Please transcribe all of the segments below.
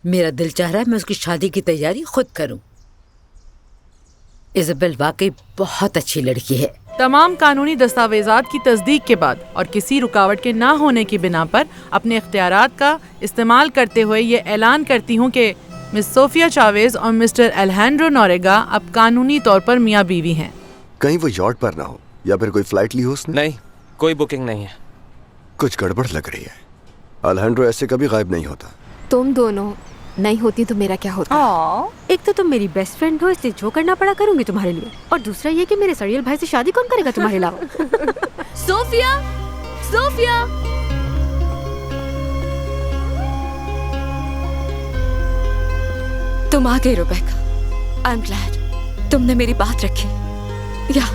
मेरा दिल चाह रहा है मैं उसकी शादी की तैयारी खुद करूं। इज़ाबेल वाकई बहुत अच्छी लड़की है। तमाम कानूनी दस्तावेजात की तस्दीक के बाद और किसी रुकावट के ना होने की बिना पर अपने इख्तियारात का इस्तेमाल करते हुए ये ऐलान करती हूँ कि मिस सोफिया चावेज और मिस्टर अलेहांड्रो नोरेगा अब कानूनी तौर पर मियाँ बीवी हैं। कहीं वो यॉट पर ना हो या फिर कोई फ्लाइट ली हो उसने? नहीं, कोई बुकिंग नहीं है। कुछ गड़बड़ लग रही है। अलेहांड्रो ऐसे कभी गायब नहीं होता। तुम दोनों नहीं होती तो मेरा क्या होता? एक तो तुम मेरी बेस्ट फ्रेंड हो, इसलिए जो करना पड़ा करूंगी तुम्हारे लिए, और दूसरा ये कि मेरे सड़ियल भाई से शादी कौन करेगा तुम्हारे अलावा? सोफिया, सोफिया, तुम आ गई रुबेका। आई एम ग्लैड तुमने मेरी बात रखी। या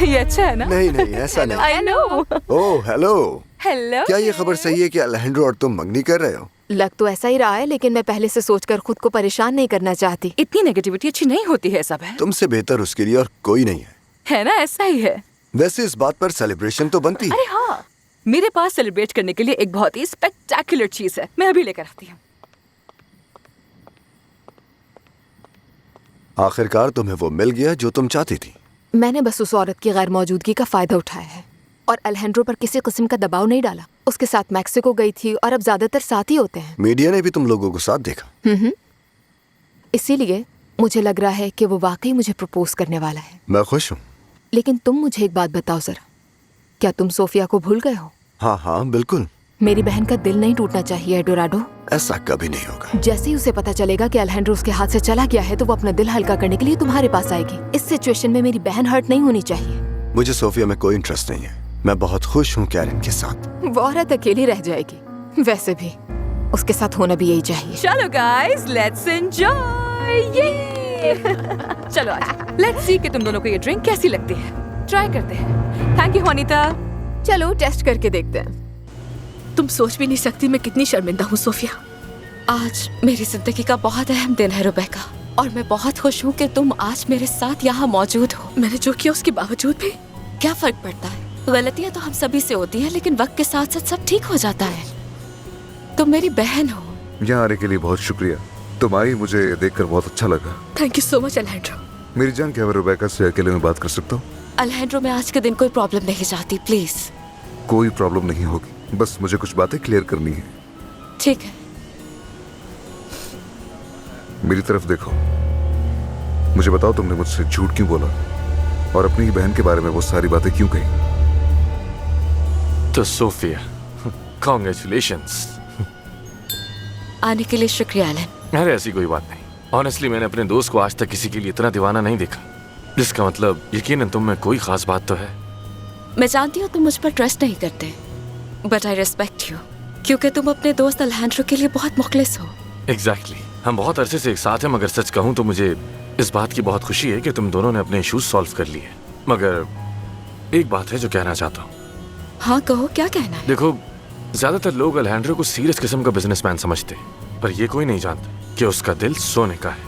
ये अच्छा है ना? नहीं नहीं ऐसा नहीं। I know. Oh hello. Hello. क्या ये खबर सही है कि अलेहांड्रो और तुम मंगनी कर रहे हो? लग तो ऐसा ही रहा है, लेकिन मैं पहले से सोचकर खुद को परेशान नहीं करना चाहती। इतनी नेगेटिविटी अच्छी नहीं होती है सब है। तुमसे बेहतर उसके लिए और कोई नहीं है ना? ऐसा ही है। वैसे इस बात पर सेलिब्रेशन तो बनती है। अरे हाँ, मेरे पास सेलिब्रेट करने के लिए एक बहुत ही स्पेक्टेकुलर चीज है, मैं अभी लेकर आती हूँ। आखिरकार तुम्हें वो मिल गया जो तुम चाहती थी। मैंने बस उस औरत की गैर मौजूदगी का फायदा उठाया है और अलेहांड्रो पर किसी किस्म का दबाव नहीं डाला। उसके साथ मैक्सिको गई थी और अब ज्यादातर साथ ही होते हैं। मीडिया ने भी तुम लोगों को साथ देखा। इसीलिए मुझे लग रहा है कि वो वाकई मुझे प्रपोज करने वाला है। मैं खुश हूँ। लेकिन तुम मुझे एक बात बताओ जरा, क्या तुम सोफिया को भूल गए हो? हाँ हाँ बिल्कुल। मेरी बहन का दिल नहीं टूटना चाहिए एडोराडो। ऐसा कभी नहीं होगा। जैसे ही उसे पता चलेगा कि अलेहांड्रो उसके हाथ से चला गया है तो वो अपना दिल हल्का करने के लिए तुम्हारे पास आएगी। इस सिचुएशन में मेरी बहन हर्ट नहीं होनी चाहिए। मुझे सोफिया में कोई इंटरेस्ट नहीं है। मैं बहुत खुश हूँ कैरन के साथ। वो औरत अकेली रह जाएगी। वैसे भी उसके साथ होना भी यही चाहिए। चलो गाइस, लेट्स एंजॉय। चलो आज लेट्स सी कि तुम दोनों को ये ड्रिंक कैसी लगती है। ट्राई करते हैं। Thank you Anita. चलो टेस्ट करके देखते हैं। तुम सोच भी नहीं सकती मैं कितनी शर्मिंदा हूँ सोफिया। आज मेरी जिंदगी का बहुत अहम दिन है रुबेका, और मैं बहुत खुश हूँ कि तुम आज मेरे साथ यहाँ मौजूद हो। मैंने जो किया उसके बावजूद भी क्या फर्क पड़ता है? गलतियाँ तो हम सभी से होती हैं, लेकिन वक्त के साथ साथ सब ठीक हो जाता है। तुम मेरी बहन हो। यहाँ आने के लिए बहुत शुक्रिया। तुम आई, मुझे देखकर बहुत अच्छा लगा। Thank you so much अलेहांड्रो। मेरी जान, क्या मैं रुबेका से अकेले में बात कर सकता हूँ? अलेहांड्रो, मैं आज के दिन कोई प्रॉब्लम नहीं चाहती, प्लीज। कोई प्रॉब्लम नहीं होगी, बस मुझे कुछ बातें क्लियर करनी है। ठीक है। मेरी तरफ देखो। मुझे बताओ, तुमने मुझसे झूठ क्यों बोला और अपनी ही बहन के बारे में वो सारी बातें क्यों कही? तो सोफिया, कॉन्ग्रेचुलेशंस। आने के लिए शुक्रिया एलन। अरे ऐसी कोई बात नहीं। ऑनेस्टली मैंने अपने दोस्त को आज तक किसी के लिए इतना दीवाना नहीं देखा। जिसका मतलब यकीनन तुम में कोई खास बात तो है। मैं जानती हूँ तुम मुझ पर ट्रस्ट नहीं करते, बट आई रिस्पेक्ट यू, क्योंकि तुम अपने दोस्त अलेहांड्रो के लिए बहुत मुखलिस हो। एग्जैक्टली। हम बहुत अरसे से एक साथ हैं, मगर सच कहूँ तो मुझे इस बात की बहुत खुशी है कि तुम दोनों ने अपने इश्यूज सॉल्व कर लिए। मगर एक बात है जो कहना चाहता हूँ। हाँ कहो, क्या कहना है? देखो, ज्यादातर लोग अलेहांड्रो को सीरियस किस्म का बिजनेसमैन समझते, पर ये कोई नहीं जानता कि उसका दिल सोने का है।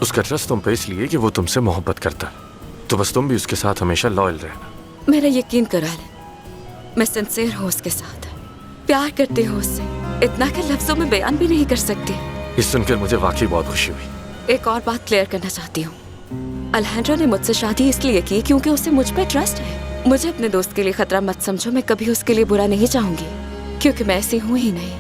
उसका ट्रस्ट तुम पे इसलिए कि वो तुमसे मोहब्बत करता है। तो बस तुम भी उसके साथ हमेशा लॉयल रहना। मेरा यकीन करो एलन, मैं सिंसियर हूँ उसके साथ, प्यार करती हूँ उससे, इतना कि लफ्जों में बयान भी नहीं कर सकती। ये सुनकर मुझे वाकई बहुत खुशी हुई। एक और बात क्लियर करना चाहती हूँ। अलेहांड्रो ने मुझसे शादी इसलिए की क्योंकि उसे मुझ पे ट्रस्ट है। मुझे अपने दोस्त के लिए खतरा मत समझो। मैं कभी उसके लिए बुरा नहीं चाहूंगी, क्योंकि मैं ऐसी हूँ ही नहीं।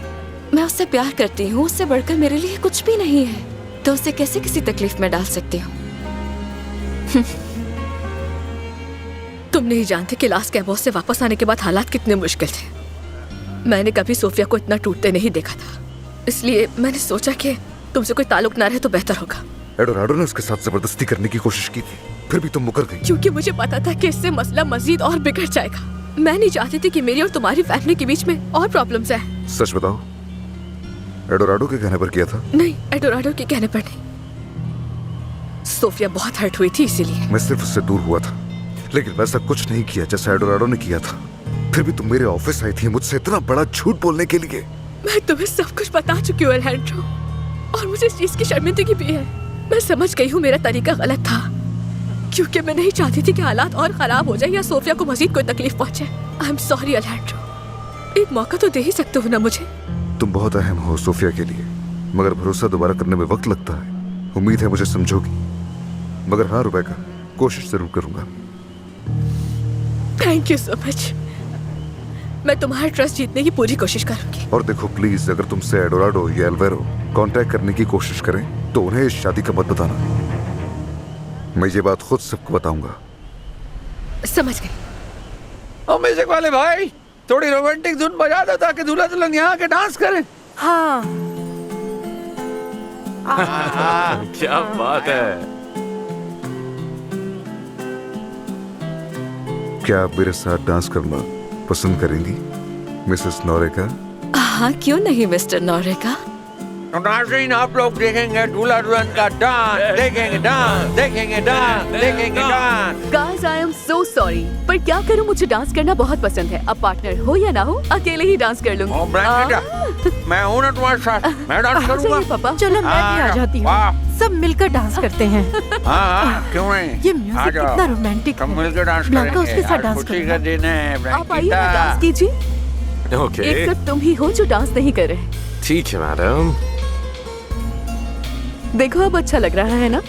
मैं उससे प्यार करती हूँ, उससे बढ़कर मेरे लिए कुछ भी नहीं है, तो उसे कैसे किसी तकलीफ में डाल सकती हूँ? तुम नहीं जानते कि लास्ट कैंपस से वापस आने के बाद हालात कितने मुश्किल थे। मैंने कभी सोफिया को इतना टूटते नहीं देखा था, इसलिए मैंने सोचा कि तुमसे कोई ताल्लुक ना रहे तो बेहतर होगा। एडोराडो ने उसके साथ जबरदस्ती करने की कोशिश की थी, फिर भी तुम मुकर गई। क्योंकि मुझे पता था कि इससे मसला मजीद और बिगड़ जाएगा। मैं नहीं चाहती थी कि मेरी और तुम्हारी फैमिली के बीच में और प्रॉब्लम्स आए। सच बताओ, एडोराडो के कहने पर किया था? नहीं, एडोराडो के कहने पर नहीं। सोफिया बहुत हर्ट हुई थी इसीलिए। मैं सिर्फ उससे दूर हुआ था, लेकिन वैसा कुछ नहीं किया जैसा एडोराडो ने किया था। फिर भी तुम मेरे ऑफिस आई थी मुझसे इतना बड़ा झूठ बोलने के लिए। मैं तुम्हें सब कुछ बता चुकी हूँ अलेहांड्रो, और मुझे इस चीज की शर्मिंदगी भी है। मैं समझ गई हूँ मेरा तरीका गलत था, क्योंकि मैं नहीं चाहती थी कि हालात और खराब हो जाए या सोफिया को मजीद कोई तकलीफ पहुंचे। I am sorry अलेहांड्रो। एक मौका तो दे ही सकते हो ना मुझे? तुम बहुत अहम हो सोफिया के लिए, मगर भरोसा दोबारा करने में वक्त लगता है। उम्मीद है मुझे समझोगी। मगर हाँ रुबैका, कोशिश जरूर करूंगा। Thank you so much. मैं तुम्हारा ट्रस्ट जीतने की पूरी कोशिश करूंगी। और देखो प्लीज, अगर तुमसे एडोराडो या एल्वेरो कांटेक्ट करने की कोशिश करें तो उन्हें इस शादी का मत बताना। मैं ये बात खुद सबको बताऊंगा। समझ गई। और म्यूजिक वाले भाई, थोड़ी रोमांटिक धुन बजा दो ताकि दूल्हा दुल्हन यहाँ के डांस करें। हाँ। क्या बात है। क्या आप मेरे साथ डांस करना पसंद करेंगी मिसेस नोरेका? हाँ, क्यों नहीं मिस्टर नोरेका। नाज़रीन, आप लोग देखेंगे दूल्हा दुल्हन का डांस, देखेंगे डांस, देखेंगे डांस, देखेंगे dance. Guys, I am so sorry, पर क्या करूं, मुझे डांस करना बहुत पसंद है। अब पार्टनर हो या ना हो, अकेले ही डांस कर लूंगी। मैं हूं ना तुम्हारे साथ, मैं डांस करूंगा। पापा, चलो मैं भी आ जाती हूँ, सब मिलकर डांस करते हैं। हाँ, क्यों नहीं। ये म्यूजिक कितना रोमांटिक हम मिलकर डांस ब्लैंका करेंगे। उसके साथ आज डांस खुशी का दिन है। आप आइए ना, डांस कीजिए। ओके, एक सिर्फ तुम ही हो जो डांस नहीं कर रहे। ठीक है मैडम। देखो अब अच्छा लग रहा है ना?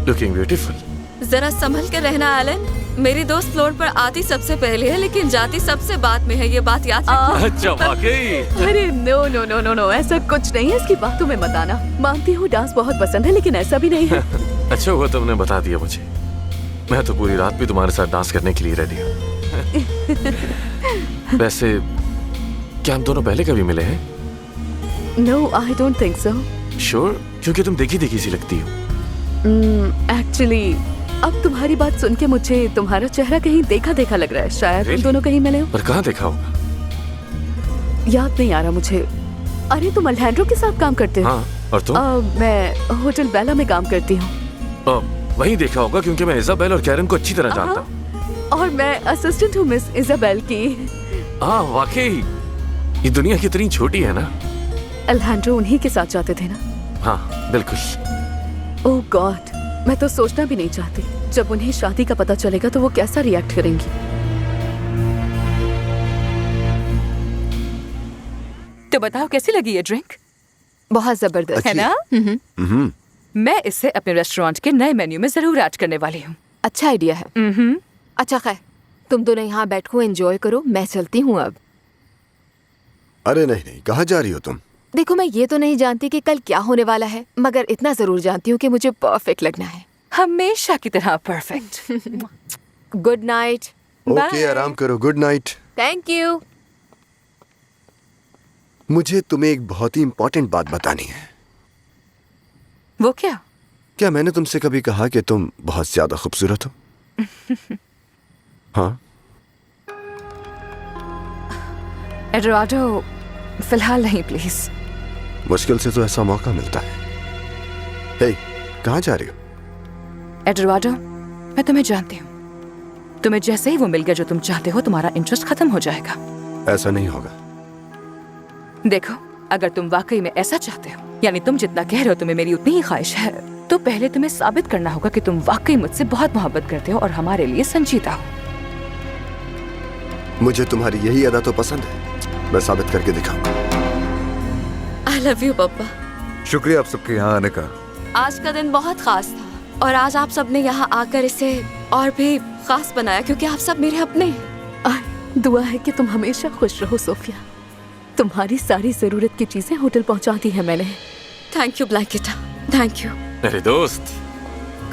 Looking beautiful. जरा संभल कर रहना एलन। मेरी दोस्त फ्लोर पर आती सबसे पहले है लेकिन जाती सबसे बाद में है, ये बात याद रखना। अच्छा, वाकई। अरे no no no no no, ऐसा कुछ नहीं है, इसकी बातों में मत आना। मानती हूँ डांस बहुत पसंद है, लेकिन ऐसा भी नहीं है। अच्छा हुआ तुमने बता दिया मुझे, मैं तो पूरी रात भी तुम्हारे साथ डांस करने के लिए रेडी हूँ। वैसे क्या हम दोनों पहले कभी मिले हैं? No, I don't think so. Sure? क्योंकि तुम देखी देखी सी लगती हो। एक्चुअली अब तुम्हारी बात सुन के मुझे तुम्हारा चेहरा कहीं देखा देखा लग रहा है। शायद तुम दोनों कहीं मिले हो। पर कहाँ देखा होगा? याद नहीं आ रहा मुझे। अरे तुम अल्हेंड्रो के साथ काम करते हो? हाँ, और तुम? मैं होटल बेला में काम करती हूँ। वही देखा होगा क्योंकि मैं इजाबेल और कैरन को अच्छी तरह जानता हूँ। और मैं असिस्टेंट हूँ मिस इजाबेल की। हाँ वाकई, ये दुनिया कितनी छोटी है ना। अल्हेंड्रो उन्हीं के साथ जाते थे ना? हाँ बिल्कुल। ओह गॉड, मैं तो सोचना भी नहीं चाहती। जब उन्हें शादी का पता चलेगा तो वो कैसा रिएक्ट करेंगी। तो बताओ कैसी लगी ये ड्रिंक? बहुत जबरदस्त है ना? मैं इसे अपने रेस्टोरेंट के नए मेन्यू में जरूर ऐड करने वाली हूँ। अच्छा आइडिया है। अच्छा खैर, तुम दोनों यहाँ बैठो, एंजॉय करो, मैं चलती हूँ अब। अरे नहीं नहीं, कहाँ जा रही हो तुम? देखो, मैं ये तो नहीं जानती कि कल क्या होने वाला है, मगर इतना जरूर जानती हूँ कि मुझे परफेक्ट लगना है, हमेशा की तरह परफेक्ट। Good night. ओके, आराम करो। Good night. Thank you. मुझे तुम्हें एक बहुत ही इंपॉर्टेंट बात बतानी है। वो क्या? क्या मैंने तुमसे कभी कहा कि तुम बहुत ज्यादा खूबसूरत हो? हाँ। एडोराडो, फिलहाल नहीं प्लीज। मुश्किल से तो ऐसा मौका मिलता है। हे, कहाँ जा रही हो? एडोराडो, मैं तुम्हें जानती हूँ। तुम्हें जैसे ही वो मिल गया जो तुम चाहते हो, तुम्हारा इंटरेस्ट खत्म हो जाएगा। ऐसा नहीं होगा। देखो, अगर तुम वाकई में ऐसा चाहते हो, यानी तुम जितना कह रहे हो तुम्हें मेरी उतनी ही ख्वाहिश है, तो पहले तुम्हें साबित करना होगा कि तुम वाकई मुझसे बहुत मोहब्बत करते हो और हमारे लिए संजीदा हो। मुझे तुम्हारी यही अदा तो पसंद है, मैं साबित करके दिखाऊंगा। आई लव यू पापा। शुक्रिया आप सबके यहाँ आने का। आज का दिन बहुत खास था और आज आप सबने यहाँ आकर इसे और भी खास बनाया क्योंकि आप सब मेरे अपने हैं। दुआ है कि तुम हमेशा खुश रहो सोफिया। तुम्हारी सारी जरूरत की चीजें होटल पहुँचा दी है मैंने। थैंक यू ब्लैंकेटा, थैंक यू। मेरे दोस्त,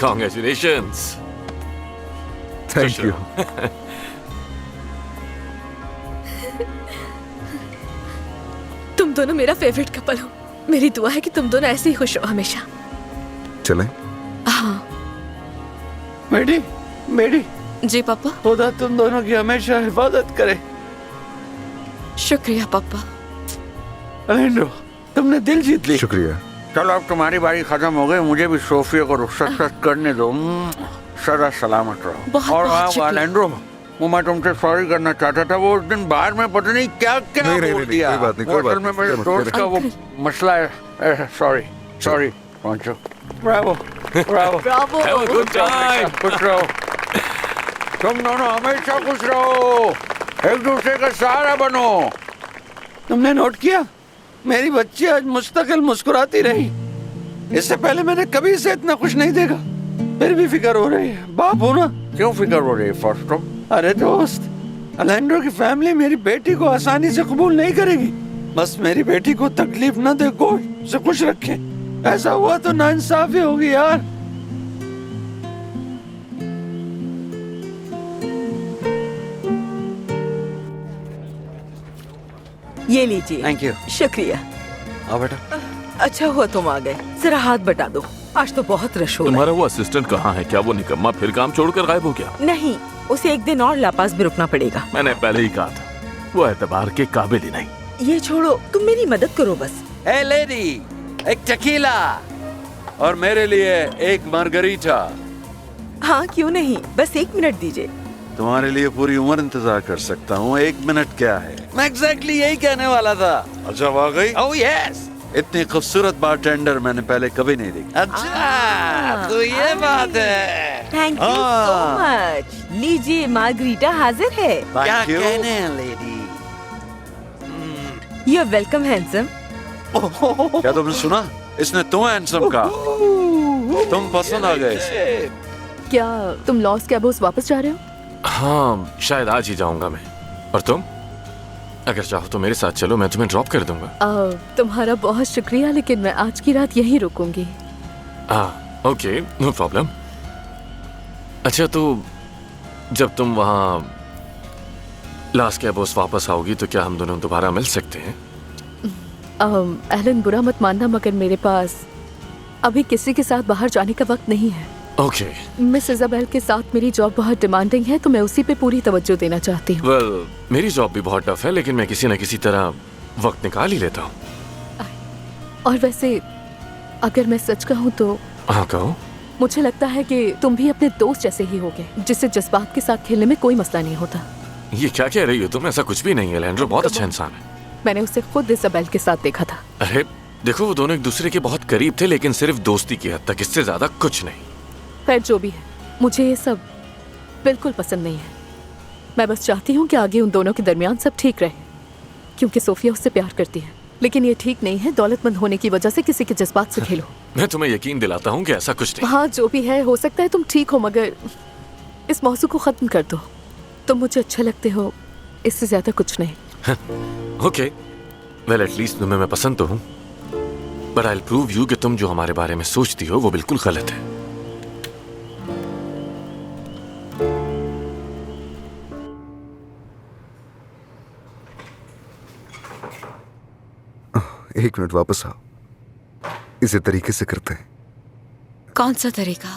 कांग्रेचुलेशंस। Thank you. तुम दोनों मेरा फेवरेट कपल हो। मेरी दुआ है कि तुम दोनों ऐसे ही खुश रहो हमेशा। चलें? हाँ मेरी जी पापा। खुदा तुम दोनों की हमेशा हिफाजत करे। शुक्रिया पापा। अलेंड्रो, तुमने दिल जीत ली। शुक्रिया। चलो अब तुम्हारी बारी खत्म हो गई, मुझे भी सोफिया को रुखसत करने दो। सदा सलामत रहो। बहुत और बहुत शुक्रिया। अलेंड्रो, वो मैं तुमसे सॉरी करना चाहता था। वो उस दिन बाहर में पता नहीं क्या क्या बोल दिया। कोई बात नहीं, कोई बात होटल में मेरे दोस्त का वो मसला है। सॉरी पहुंचो। Bravo Bravo Bravo. Have a good time. खुश रहो। तुम दोनों हमेशा खुश रहो, एक दूसरे का सहारा बनो। तुमने नोट किया मेरी बच्ची आज मुस्तकिल मुस्कुराती रही। इससे पहले मैंने कभी इसे इतना खुश नहीं देखा। फिर भी फिक्र हो रही है। बाप हो ना, क्यों फिक्र हो रही है फर्स्ट? अरे दोस्त, अलेंड्रो की फैमिली मेरी बेटी को आसानी से कबूल नहीं करेगी। बस मेरी बेटी को तकलीफ न दे, कोई उसे खुश रखे। ऐसा हुआ तो नाइंसाफी होगी यार। ये लीजिए। Thank you. शुक्रिया। आओ बेटा। अच्छा हुआ तुम आ गए। जरा हाथ बटा दो, आज तो बहुत रश हो रहा तुम्हारा वो असिस्टेंट कहाँ है? क्या वो निकम्मा फिर काम छोड़कर गायब हो गया? है। नहीं, उसे एक दिन और लापास भी रुकना पड़ेगा। मैंने पहले ही कहा था, वो एतबार के काबिल ही नहीं। ये छोड़ो, तुम मेरी मदद करो बस। ए लेडी, एक टकीला और मेरे लिए एक मार्गरीटा। हाँ क्यों नहीं, बस 1 मिनट दीजिए। तुम्हारे लिए पूरी उम्र इंतजार कर सकता हूँ। 1 मिनट क्या है? मैं एग्जैक्टली यही कहने वाला था। अच्छा वाकई? ओह यस, इतनी खूबसूरत बारटेंडर मैंने पहले कभी नहीं देखी। अच्छा तो ये बात है। Thank you so much. लीजिए, मार्गरीटा हाजिर है। क्या कहने हैं lady? You are welcome handsome. क्या तुमने सुना? इसने तुम हैंडसम कहा। तुम पसंद आ गए इसे। क्या तुम लॉस कैबोस वापस जा रहे हो? हाँ, शायद आज ही जाऊंगा मैं। और तुम? अगर चाहो तो मेरे साथ चलो, मैं तुम्हें ड्रॉप कर दूंगा। तुम्हारा बहुत शुक्रिया, लेकिन मैं आज की रात यहीं रुकूंगी। Okay, no problem. अच्छा तो जब तुम वहाँ लास कैबोस वापस आओगी तो क्या हम दोनों दोबारा मिल सकते हैं? एलन, बुरा मत मानना, मगर मेरे पास अभी किसी के साथ बाहर जाने का वक्त नहीं है। ओके। मिस इजाबेल के साथ मेरी जॉब बहुत डिमांडिंग है, तो मैं उसी पे पूरी तवज्जो देना चाहती हूँ। well, मेरी जॉब भी बहुत टफ है, लेकिन मैं किसी न किसी तरह वक्त निकाल ही लेता हूँ। और वैसे अगर मैं सच कहूँ तो हाँ कहो। मुझे लगता है कि तुम भी अपने दोस्त जैसे ही होगे, जिससे जज्बात के साथ खेलने में कोई मसला नहीं होता। ये क्या कह रही हो तुम? ऐसा कुछ भी नहीं है। एलेंड्रो बहुत अच्छा इंसान है। मैंने उसे खुद इजाबेल के साथ देखा था। अरे देखो, वो दोनों एक दूसरे के बहुत करीब थे, लेकिन सिर्फ दोस्ती की हद तक, इससे ज्यादा कुछ नहीं। खैर जो भी है, मुझे ये सब बिल्कुल पसंद नहीं है। मैं बस चाहती हूँ कि आगे उन दोनों के दरमियान सब ठीक रहे, क्योंकि सोफिया उससे प्यार करती है। लेकिन ये ठीक नहीं है दौलतमंद होने की वजह से किसी के जज्बात से खेलो। मैं तुम्हें यकीन दिलाता हूँ कि ऐसा कुछ नहीं। हाँ जो भी है, हो सकता है तुम ठीक हो, मगर इस मौजू को खत्म कर दो। तुम मुझे अच्छे लगते हो, इससे ज्यादा कुछ नहीं। ओके, वेल एटलीस्ट तुम्हें मैं पसंद तो हूँ, but I will prove you कि तुम जो हमारे बारे में सोचती हो वो बिल्कुल गलत है। एक मिनट, वापस आओ। इसे तरीके से करते हैं। कौन सा तरीका?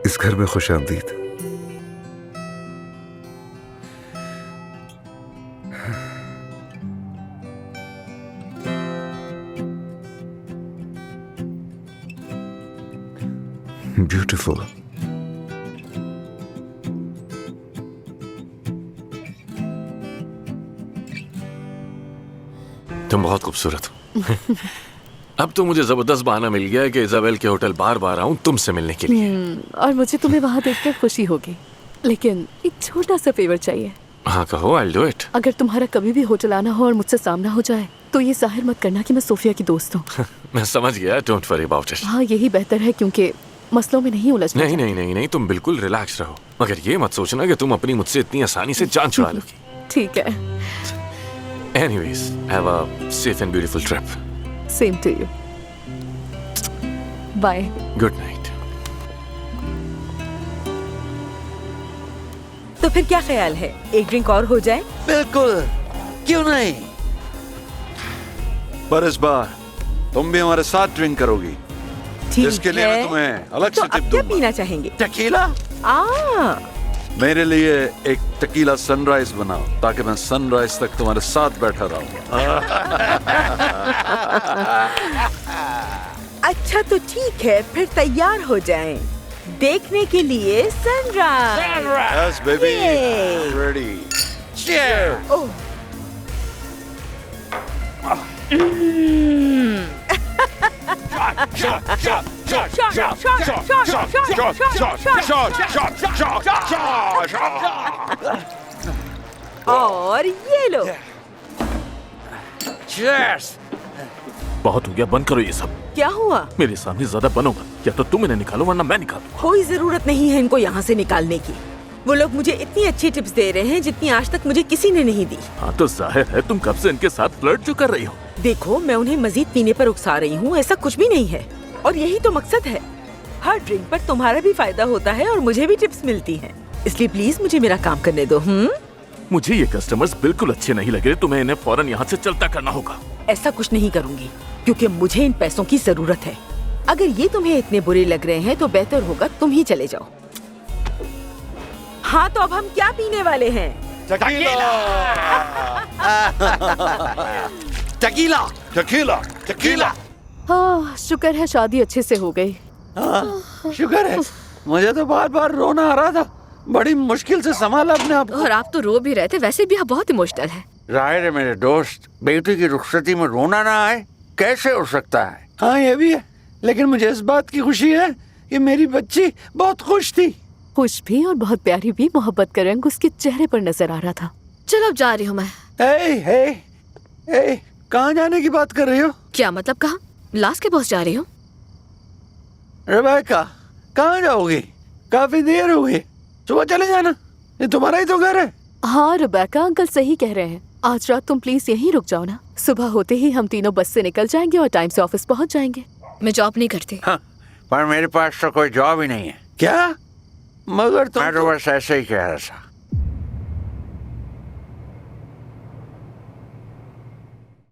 इस घर में खुशामदीद। ब्यूटीफुल। तुम बहुत खूबसूरत हो। अब तो मुझे जबरदस्त बहाना मिल गया है कि इजाबेल के होटल बार बार आऊं तुमसे मिलने के लिए। और मुझे तुम्हें वहाँ देखकर खुशी होगी, लेकिन एक छोटा सा फेवर चाहिए। हाँ कहो, आई विल डू इट। अगर तुम्हारा कभी भी होटल आना हो और मुझसे सामना हो जाए तो ये जाहिर मत करना कि मैं सोफिया की दोस्त हूँ। मैं समझ गया, डोंट वरी अबाउट इट। हाँ यही बेहतर है, क्योंकि मसलों में नहीं उलझना। नहीं नहीं नहीं नहीं, तुम बिल्कुल रिलैक्स रहो, मगर ये मत सोचना कि तुम अपनी मुझसे इतनी आसानी से जान छुड़ा लोगी। ठीक है। Anyways, have a safe and beautiful trip. Same to you. Bye. Good night. तो फिर क्या ख्याल है, एक ड्रिंक और हो जाए? बिल्कुल, क्यों नहीं। पर इस बार तुम भी हमारे साथ ड्रिंक करोगी, जिसके लिए मैं तुम्हें अलग से टिप दूंगा। क्या पीना चाहेंगे? टकीला। मेरे लिए एक टकीला सनराइज बनाओ, ताकि मैं सनराइज तक तुम्हारे साथ बैठा रहूं। अच्छा तो ठीक है, फिर तैयार हो जाएं देखने के लिए sunrise. Yes, baby. Ready. Cheers. ओह। और ये लो। बहुत हो गया, बंद करो ये सब। क्या हुआ? मेरे सामने ज्यादा बनोगा या तो तुम इन्हें निकालो वरना मैं निकालूंगा। कोई जरूरत नहीं है इनको यहाँ से निकालने की। वो लोग मुझे इतनी अच्छी टिप्स दे रहे हैं जितनी आज तक मुझे किसी ने नहीं दी। हाँ तो जाहिर है तुम कब से इनके साथ फ्लर्ट जो कर रही हो। देखो, मैं उन्हें मजीद पीने पर उकसा रही हूँ, ऐसा कुछ भी नहीं है। और यही तो मकसद है। हर ड्रिंक पर तुम्हारा भी फायदा होता है और मुझे भी टिप्स मिलती हैं। इसलिए प्लीज मुझे मेरा काम करने दो। मुझे ये कस्टमर्स बिल्कुल अच्छे नहीं लग रहे। तुम्हें इन्हें फौरन यहाँ से चलता करना होगा। ऐसा कुछ नहीं करूँगी क्योंकि मुझे इन पैसों की जरूरत है। अगर ये तुम्हें इतने बुरे लग रहे हैं तो बेहतर होगा तुम ही चले जाओ। हाँ तो अब हम क्या पीने वाले हैं? Tequila tequila tequila. हाँ, शुक्र है शादी अच्छे से हो गई। शुक्र है। मुझे तो बार बार रोना आ रहा था, बड़ी मुश्किल से संभाला अपने आप को। और आप तो रो भी रहे थे, वैसे भी आप बहुत इमोशनल हैं। जाहिर है मेरे दोस्त, बेटी की रुखसती में रोना ना आए कैसे हो सकता है। हाँ ये भी है, लेकिन मुझे इस बात की खुशी है कि मेरी बच्ची बहुत खुश थी। खुश भी और बहुत प्यारी भी। मोहब्बत का रंग उसके चेहरे पर नजर आ रहा था। चलो अब जा रही हूँ मैं। कहाँ जाने की बात कर रही हो? क्या मतलब कहाँ? लास्ट के बॉस जा रही हूँ। रेबेका, कहाँ जाओगी? काफी देर हो गई, सुबह चले जाना, ये तुम्हारा ही तो घर है। हाँ रुबैका, अंकल सही कह रहे हैं। आज रात तुम प्लीज यहीं रुक जाओ ना। सुबह होते ही हम तीनों बस से निकल जाएंगे और टाइम से ऑफिस पहुँच जाएंगे। मैं जॉब नहीं करती। हाँ, पर मेरे पास तो कोई जॉब ही नहीं है। क्या? मगर मैं तो बस ऐसे ही कह रहा था।